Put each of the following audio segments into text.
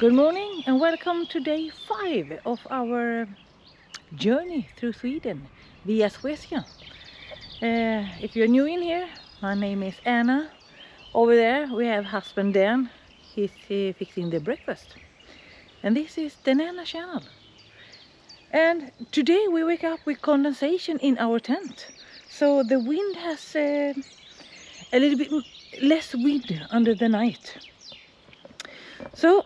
Good morning and welcome to day 5 of our journey through Sweden via Suecia. If you're new in here, my name is Anna. Over there we have husband Dan. He's fixing the breakfast. And this is DanAnna channel. And today we wake up with condensation in our tent. So the wind has a little bit less wind under the night. So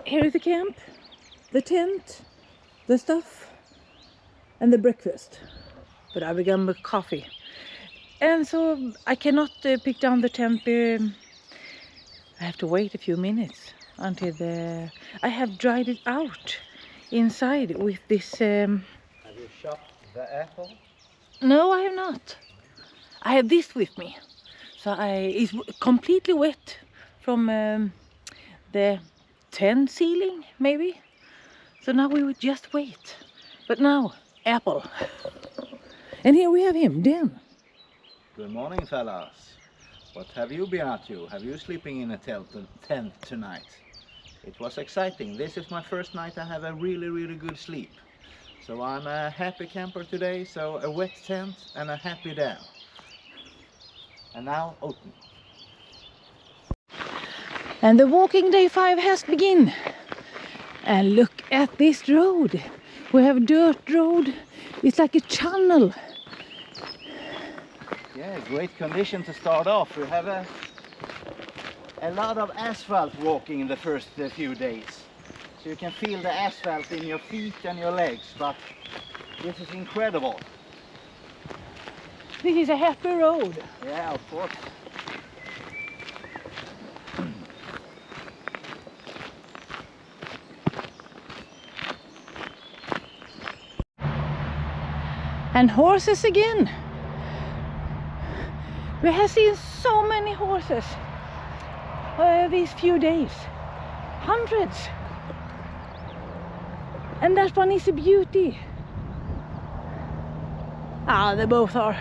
here is the camp, the tent, the stuff and the breakfast. But I began with coffee. And so I cannot pick down the tent. I have to wait a few minutes until I have dried it out inside with this... Have you chopped the apple? No, I have not. I have this with me. So it's completely wet from the tent ceiling, maybe. So now we would just wait. But now, apple. And here we have him, Dan. Good morning, fellas. What have you been up to? Have you sleeping in a tent tonight? It was exciting. This is my first night I have a really good sleep. So I'm a happy camper today, so a wet tent and a happy Dan. And now open. And the walking day 5 has begun. And look at this road. We have dirt road. It's like a channel. Yeah, great condition to start off. We have a lot of asphalt walking in the first few days. So you can feel the asphalt in your feet and your legs, but this is incredible. This is a happy road. Yeah, of course. And horses again. We have seen so many horses these few days. Hundreds. And that one is a beauty. Ah, they both are.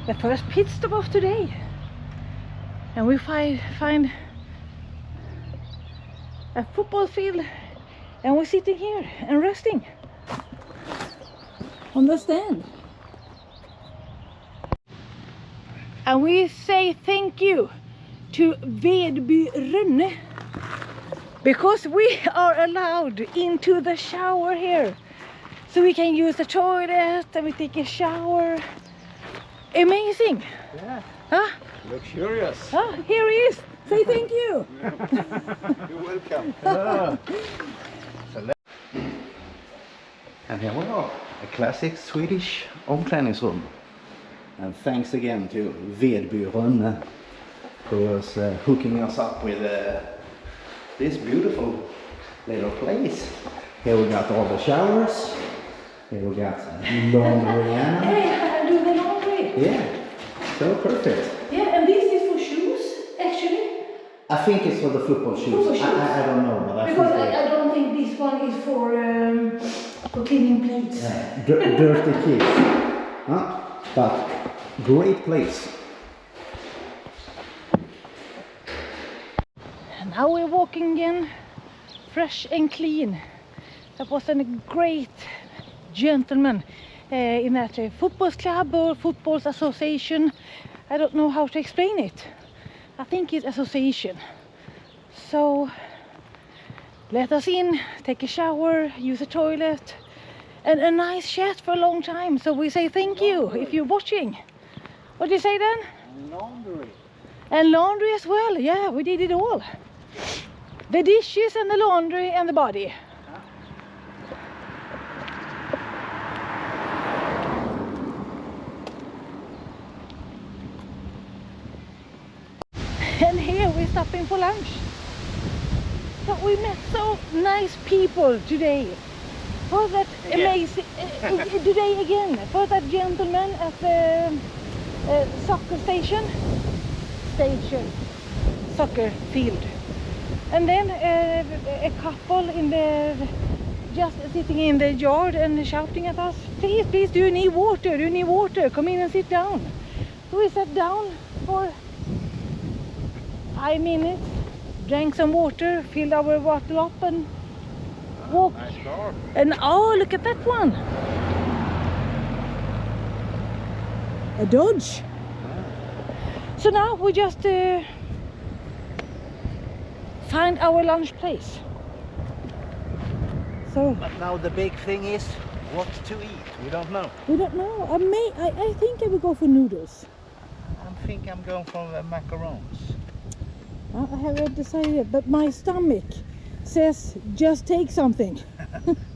The first pit stop of today, and we find a football field, and we're sitting here and resting on the stand. And we say thank you to Vedbyrunne because we are allowed into the shower here, so we can use the toilet and we take a shower. Amazing. Yeah. Huh? Luxurious. Ah, here he is. Say thank you. You're welcome. And here we are, a classic Swedish omklädningsrum. And thanks again to Vedbyrunne, who was hooking us up with this beautiful little place. Here we got all the showers. Here we got laundry. Hey, I do the laundry. Yeah, so perfect. Yeah, and this is for shoes, actually. I think it's for the football shoes. Football shoes. I don't know, but because I don't think this one is for cleaning plates. Yeah, dirty kids. Huh? But great place. And now we're walking again, fresh and clean. That was a great gentleman in that football club or football association. I don't know how to explain it. I think it's association. So let us in, take a shower, use a toilet, and a nice chat for a long time. So we say thank you if you're watching. What did you say then? Laundry. And laundry as well. Yeah, we did it all. The dishes and the laundry and the body. And here we're stopping for lunch. But we met so nice people today. For that amazing today again. For that gentleman at the soccer soccer field, and then a couple in the just sitting in the yard and shouting at us, please, please, do you need water? Do you need water? Come in and sit down. So we sat down for 5 minutes, drank some water, filled our water up, and walked. Nice car. And oh, look at that one, a Dodge. So now we just find our lunch place. So, But now the big thing is what to eat. We don't know. we don't know. I think I will go for noodles. I think I'm going for the macarons. I haven't decided yet, but my stomach says just take something.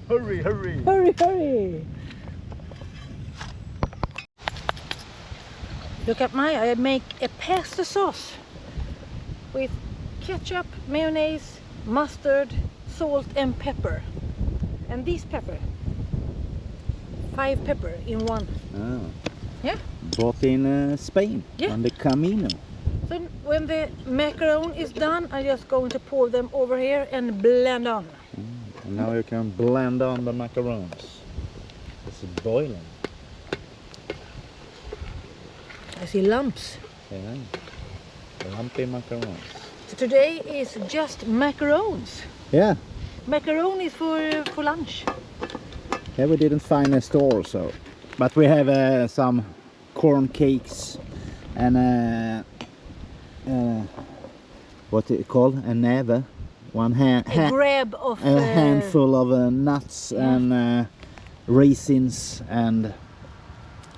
Hurry, hurry. Hurry, hurry. Look at I make a pesto sauce with ketchup, mayonnaise, mustard, salt and pepper. And this pepper, 5 pepper in one. Oh. Yeah. Bought in Spain, Yeah. on the Camino. So when the macaron is done, I'm just going to pour them over here and blend on. And now you can blend on the macarons. It's boiling. I see lumps. Yeah. Lumpy macarons. So today is just macarons. Yeah. Macaron is for lunch. Yeah, we didn't find a store, so. But we have some corn cakes and what do you call a neve? One hand. A grab of A handful of nuts and raisins and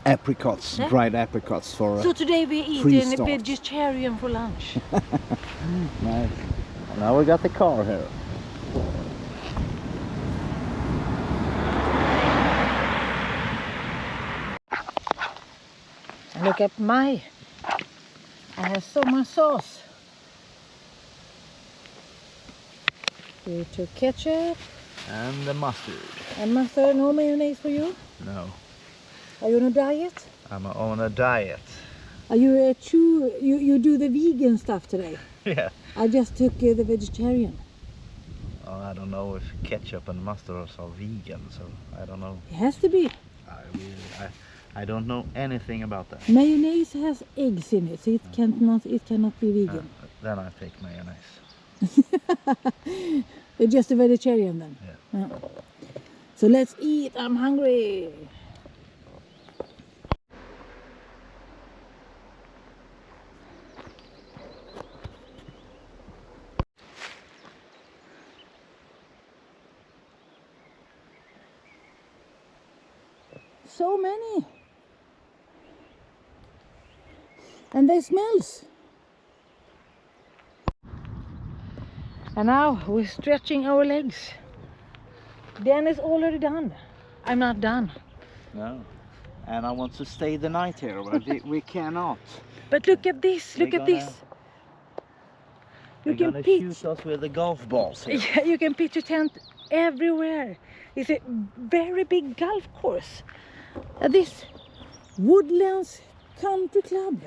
apricots, Yeah. dried apricots for. So today we eat Free-start. a vegetarian for lunch. Nice. Now we got the car here. And look at I have so much sauce. We took ketchup And the mustard. and mustard, no mayonnaise for you. No, Are you on a diet? I'm on a diet. Are you you do the vegan stuff today? Yeah. I just took the vegetarian. Oh, I don't know if ketchup and mustard are vegan, so I don't know. It has to be. I don't know anything about that. Mayonnaise has eggs in it, so it cannot be vegan. Then I take mayonnaise. You're just a vegetarian then. Yeah. So let's eat. I'm hungry. So many. And they smells. And now we're stretching our legs. Dan is already done. I'm not done. No. And I want to stay the night here, but we cannot. But look at this, look at this. You They're can gonna pitch. shoot us with the golf balls here. Yeah, you can pitch a tent everywhere. It's a very big golf course. This Woodlands Country Club.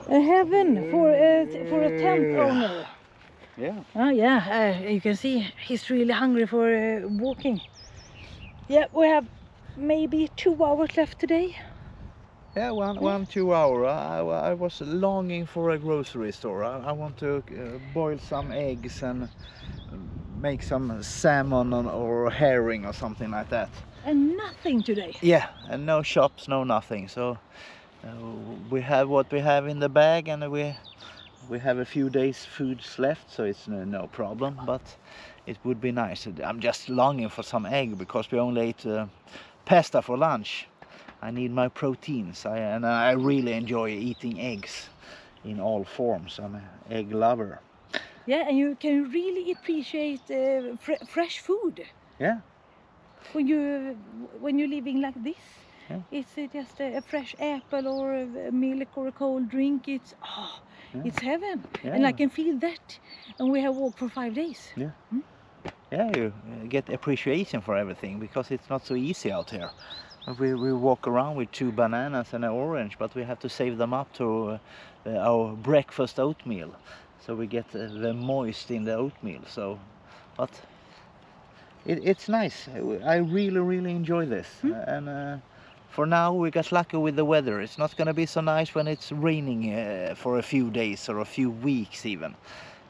A heaven for a tent owner. Yeah. Oh yeah, you can see he's really hungry for walking. Yeah, we have maybe 2 hours left today. Yeah, 2 hour. I was longing for a grocery store. I want to boil some eggs and make some salmon or herring or something like that. And nothing today. Yeah, and no shops, no nothing. So we have what we have in the bag, and we have a few days foods left, so it's no problem. But it would be nice. I'm just longing for some egg because we only ate pasta for lunch. I need my proteins, and I really enjoy eating eggs in all forms. I'm an egg lover. Yeah, and you can really appreciate fresh food. Yeah. When you're living like this, Yeah. it's just a fresh apple or a milk or a cold drink. Yeah. It's heaven. Yeah. And I can feel that. And we have walked for 5 days. Yeah. Yeah, you get appreciation for everything because it's not so easy out here. We walk around with 2 bananas and an orange, but we have to save them up to our breakfast oatmeal. So we get the moist in the oatmeal. So, but it's nice. I really enjoy this. And for now we got lucky with the weather. It's not going to be so nice when it's raining for a few days or a few weeks even.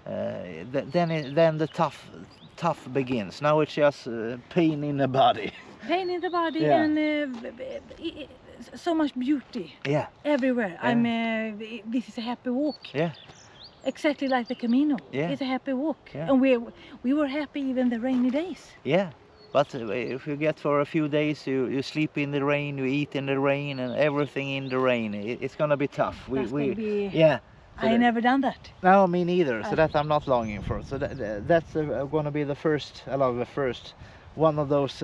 Then the tough begins. Now it's just pain in the body. Pain in the body. Yeah. And so much beauty. Yeah. Everywhere. Yeah. This is a happy walk. Yeah. Exactly like the Camino. Yeah. It's a happy walk. Yeah. And we were happy even the rainy days. Yeah. But if you get for a few days, you sleep in the rain, you eat in the rain, and everything in the rain. It's gonna be tough. That's gonna be... Yeah. So I never done that. No, me neither. So that I'm not longing for. So that's going to be the first, one of those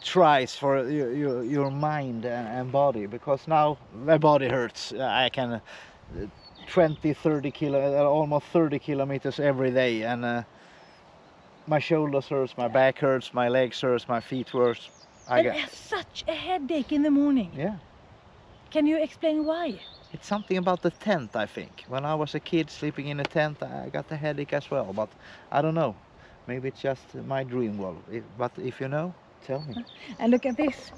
tries for your mind and body, because now my body hurts. I can 30 almost 30 kilometers every day, and my shoulders hurts, my back hurts, my legs hurts, my feet hurts. I have such a headache in the morning. Yeah. Can you explain why? It's something about the tent, I think. When I was a kid sleeping in a tent, I got a headache as well, but I don't know. Maybe it's just my dream world. But if you know, tell me. And look at this.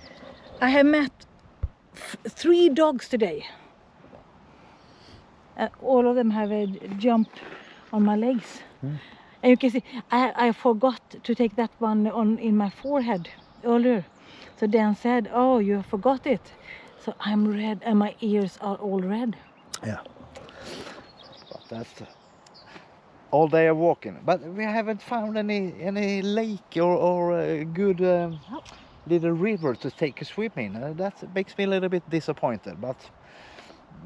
I have met 3 dogs today. All of them have jumped on my legs. And you can see, I forgot to take that one in my forehead earlier. So Dan said, oh, you forgot it. So I'm red and my ears are all red. Yeah. But that's all day of walking. But we haven't found any lake or a good little river to take a swim in. That makes me a little bit disappointed. But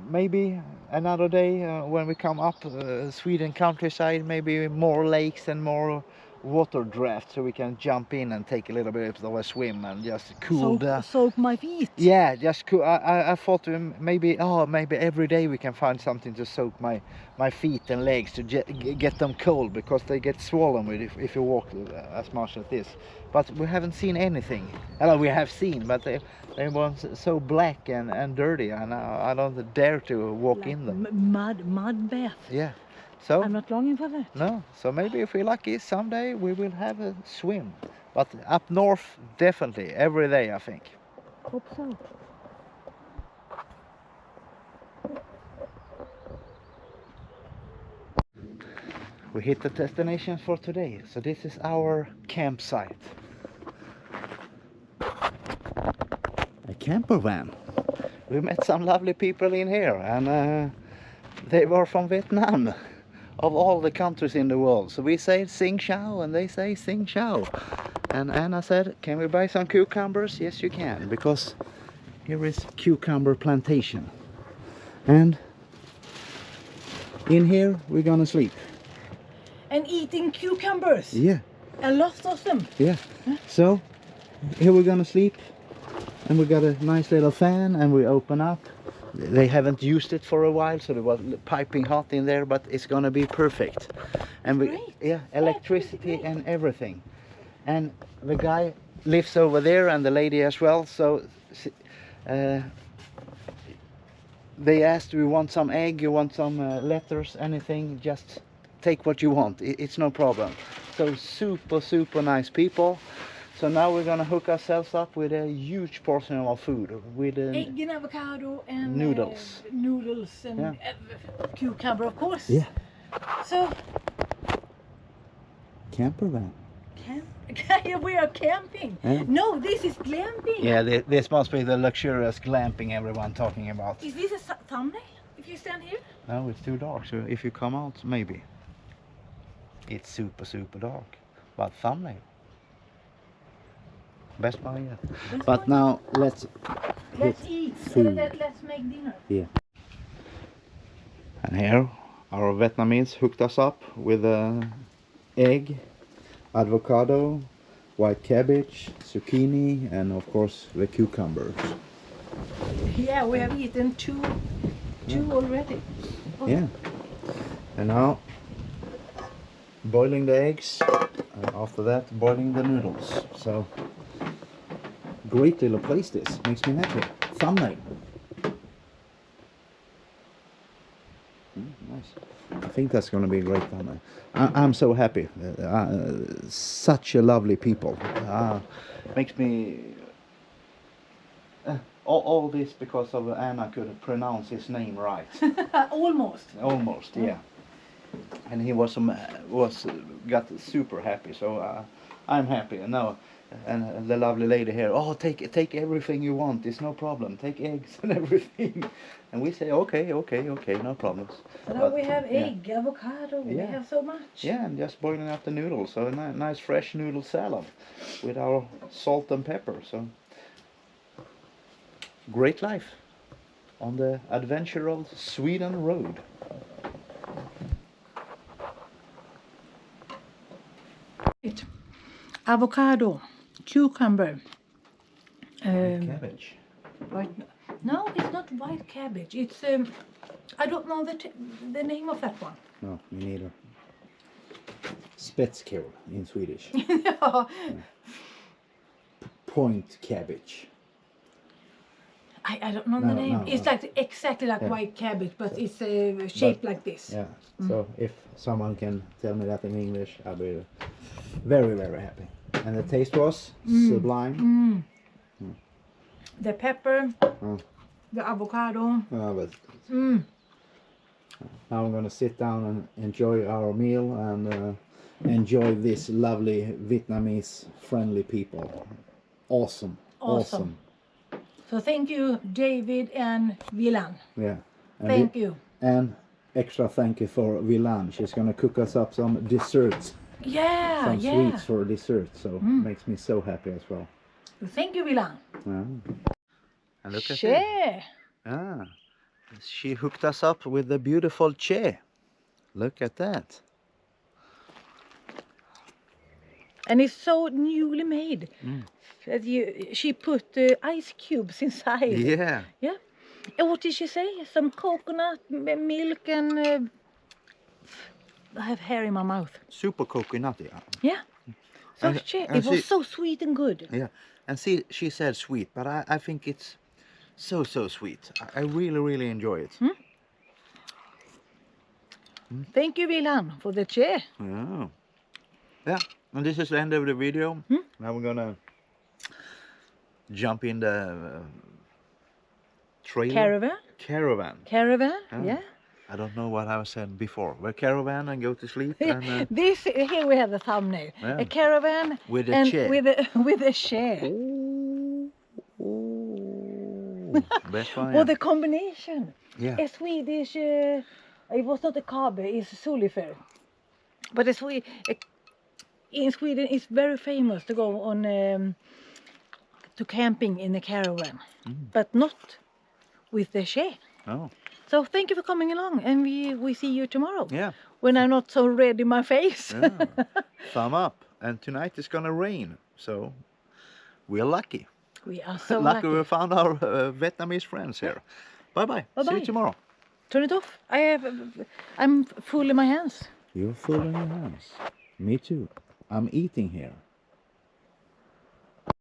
maybe another day when we come up Sweden countryside, maybe more lakes and more water draft, so we can jump in and take a little bit of a swim and just cool down. Soak my feet. Yeah, just cool. I thought maybe every day we can find something to soak my feet and legs to get them cold, because they get swollen with if you walk as much as this. But we haven't seen anything. Well, we have seen, but they were so black and dirty, and I don't dare to walk like in them. Mud bath. Yeah. So I'm not longing for that. no, so maybe if we're lucky someday we will have a swim. But up north, definitely, every day I think. Hope so. We hit the destination for today, so this is our campsite. A camper van. We met some lovely people in here, and they were from Vietnam. Of all the countries in the world. So we say Sing Chao and they say Sing Chao. And Anna said, can we buy some cucumbers? Yes, you can, because here is cucumber plantation. And in here we're gonna sleep. And eating cucumbers. Yeah. A lot of them. Yeah. So here we're gonna sleep, and we got a nice little fan, and we open up. They haven't used it for a while, so it was piping hot in there, but it's gonna be perfect. And we, yeah, electricity and everything. And the guy lives over there, and the lady as well. So they asked, do you want some egg, you want some letters, anything, just take what you want. It's no problem. So super nice people. So now we're gonna hook ourselves up with a huge portion of our food, with egg and avocado and noodles. Noodles and cucumber, of course. Yeah. So camper van. We are camping. Yeah. No, this is glamping. Yeah, this must be the luxurious glamping everyone talking about. Is this a thumbnail? If you stand here? No, it's too dark. So if you come out, maybe. It's super dark. But thumbnail. Best one yet. But now let's eat. food. Let's make dinner. Yeah. And here our Vietnamese hooked us up with egg, avocado, white cabbage, zucchini, and of course the cucumbers. Yeah, we have eaten two already. Oh. Yeah. And now boiling the eggs, and after that boiling the noodles. So great little place this, makes me happy. Thumbnail. Nice. I think that's going to be a great thumbnail. I'm so happy. Such a lovely people. Makes me all this because of Anna could pronounce his name right. Almost, yeah. And he was got super happy. So I'm happy. And now, and the lovely lady here. Oh, take everything you want. It's no problem. Take eggs and everything. And we say okay, no problems. So now we have egg, avocado. We have so much. Yeah, and just boiling up the noodles. So a nice fresh noodle salad with our salt and pepper. So great life on the adventurous Sweden road. Avocado, cucumber, Cabbage. no, it's not white cabbage. It's I don't know the name of that one. No, me neither. Spetskål in Swedish. Yeah. Point cabbage. I don't know the name. It's like exactly like white cabbage, but it's shaped like this. Yeah. So if someone can tell me that in English, I'll be very, very happy. And the taste was sublime. The pepper, the avocado. Now I'm gonna sit down and enjoy our meal and enjoy this lovely Vietnamese friendly people. Awesome. So thank you, David and Viland. Yeah. And Thank you. And extra thank you for Viland. She's gonna cook us up some desserts. Yeah, Some sweets for dessert. So makes me so happy as well. Thank you, Viland. And look at Che. that. She hooked us up with the beautiful che. Look at that. And it's so newly made. That she put ice cubes inside. Yeah. Yeah. And what did she say? Some coconut milk and I have hair in my mouth. Super coconutty. Yeah. So And it was so sweet and good. Yeah. And see, she said sweet, but I think it's so sweet. I really enjoy it. Thank you, Viland, for the che. Yeah. And this is the end of the video. Now we're gonna jump in the trailer. Caravan. Yeah. I don't know what I said before. We're caravan and go to sleep. And, Here we have the thumbnail. Yeah. A caravan with a and chair. with a chair. Best one. Or the combination. Yeah. A Swedish. It was not a kabe. It's solifer. But in Sweden, it's very famous to go on to camping in a caravan, but not with the chair. Oh. So thank you for coming along, and we see you tomorrow. Yeah. When I'm not so red in my face. Yeah. Thumb up. And tonight it's gonna rain, so we're lucky. We are so lucky. lucky. We found our Vietnamese friends here. Bye-bye. See you tomorrow. Turn it off. I'm full in my hands. You're full in your hands. Me too. I'm eating here.